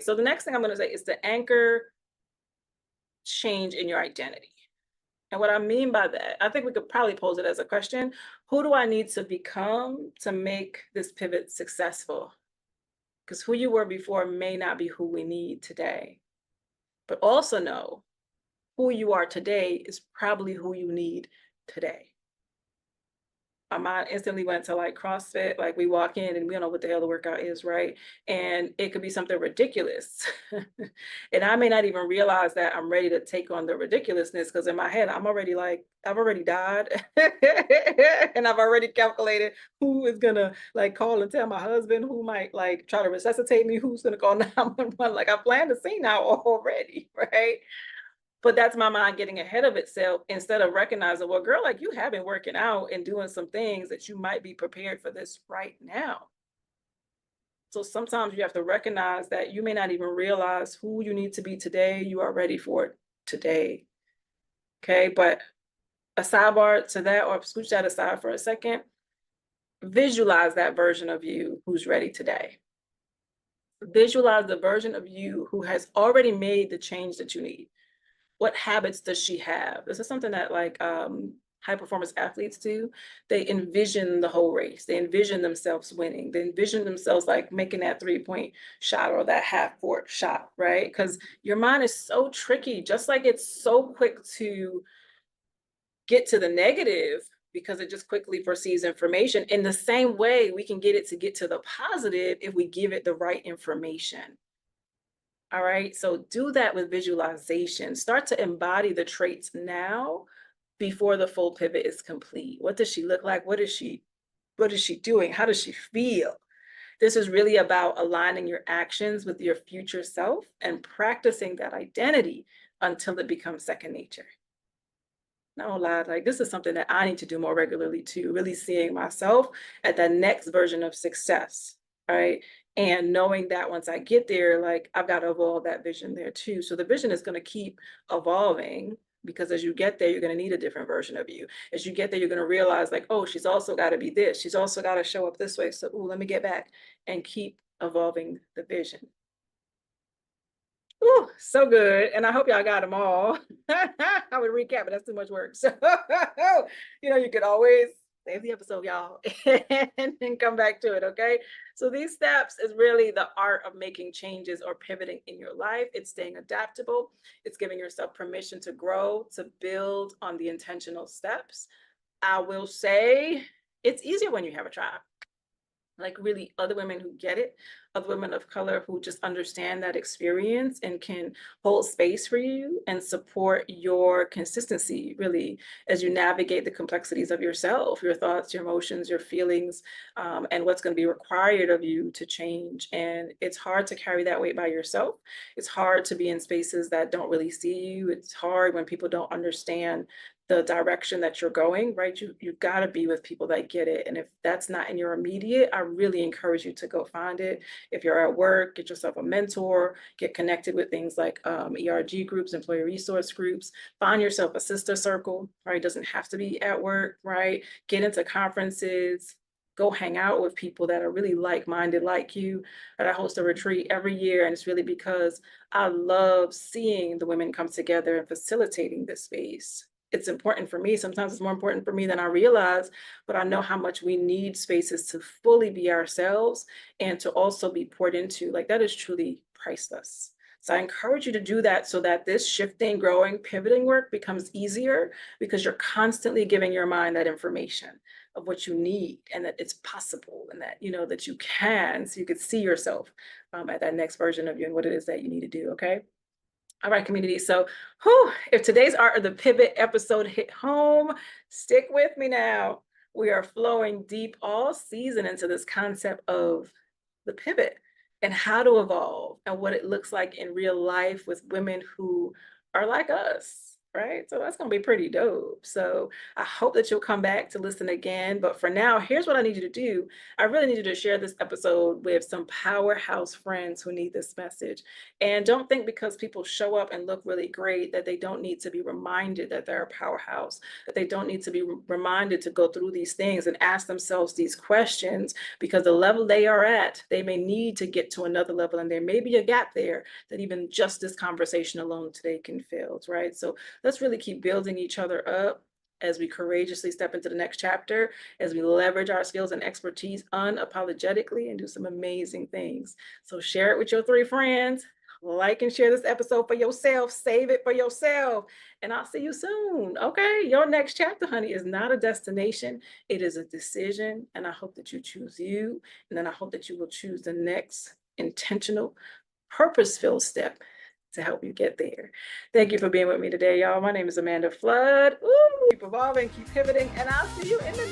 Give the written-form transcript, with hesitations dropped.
So the next thing I'm going to say is to anchor change in your identity. And what I mean by that, I think we could probably pose it as a question. Who do I need to become to make this pivot successful? Because who you were before may not be who we need today. But also know who you are today is probably who you need today. My mind instantly went to like CrossFit. Like we walk in and we don't know what the hell the workout is, right? And it could be something ridiculous. And I may not even realize that I'm ready to take on the ridiculousness because in my head, I'm already like, I've already died. And I've already calculated who is gonna like call and tell my husband, who might like try to resuscitate me, who's gonna call 911. Like I planned the scene out already, right? But that's my mind getting ahead of itself instead of recognizing, well, girl, like you have been working out and doing some things that you might be prepared for this right now. So sometimes you have to recognize that you may not even realize who you need to be today. You are ready for it today. Okay. But a sidebar to that, or switch that aside for a second, visualize that version of you who's ready today. Visualize the version of you who has already made the change that you need. What habits does she have? This is something that like high performance athletes do. They envision the whole race. They envision themselves winning. They envision themselves like making that 3-point shot or that half court shot, right? Because your mind is so tricky, just like it's so quick to get to the negative because it just quickly perceives information. In the same way, we can get it to get to the positive if we give it the right information. All right. So do that with visualization. Start to embody the traits now before the full pivot is complete. What does she look like? What is she doing? How does she feel? This is really about aligning your actions with your future self and practicing that identity until it becomes second nature. No lie, like this is something that I need to do more regularly too, really seeing myself at the next version of success, right? And knowing that once I get there, like I've got to evolve that vision there too. So the vision is going to keep evolving because as you get there, you're going to need a different version of you. As you get there, you're going to realize, like, oh, she's also got to be this. She's also got to show up this way. So, ooh, let me get back and keep evolving the vision. Ooh, so good. And I hope y'all got them all. I would recap, but that's too much work. So, you could always save the episode, y'all, and then come back to it. Okay. So, these steps is really the art of making changes or pivoting in your life. It's staying adaptable, it's giving yourself permission to grow, to build on the intentional steps. I will say it's easier when you have a tribe, like really other women who get it, other women of color who just understand that experience and can hold space for you and support your consistency, really, as you navigate the complexities of yourself, your thoughts, your emotions, your feelings, and what's going to be required of you to change. And it's hard to carry that weight by yourself. It's hard to be in spaces that don't really see you. It's hard when people don't understand the direction that you're going, right? You've got to be with people that get it. And if that's not in your immediate, I really encourage you to go find it. If you're at work, get yourself a mentor, get connected with things like ERG groups, employee resource groups, find yourself a sister circle, right? It doesn't have to be at work, right? Get into conferences, go hang out with people that are really like-minded like you. And I host a retreat every year, and it's really because I love seeing the women come together and facilitating this space. It's important for me. Sometimes it's more important for me than I realize, but I know how much we need spaces to fully be ourselves and to also be poured into. Like that is truly priceless. So I encourage you to do that so that this shifting, growing, pivoting work becomes easier because you're constantly giving your mind that information of what you need and that it's possible and that you know that you can, so you could see yourself at that next version of you and what it is that you need to do. Okay. All right, community. So, if today's Art of the Pivot episode hit home, stick with me now. We are flowing deep all season into this concept of the pivot and how to evolve and what it looks like in real life with women who are like us. right? So that's gonna be pretty dope. So I hope that you'll come back to listen again. But for now, here's what I need you to do. I really need you to share this episode with some powerhouse friends who need this message. And don't think because people show up and look really great that they don't need to be reminded that they're a powerhouse, that they don't need to be reminded to go through these things and ask themselves these questions, because the level they are at, they may need to get to another level. And there may be a gap there that even just this conversation alone today can fill, right? So let's really keep building each other up as we courageously step into the next chapter, as we leverage our skills and expertise unapologetically and do some amazing things. So share it with your 3 friends. Like and share this episode for yourself. Save it for yourself. And I'll see you soon. Okay. Your next chapter, honey, is not a destination, it is a decision. And I hope that you choose you. And then I hope that you will choose the next intentional, purpose-filled step to help you get there. Thank you for being with me today, y'all. My name is Amanda Fludd. Ooh, keep evolving, keep pivoting, and I'll see you in the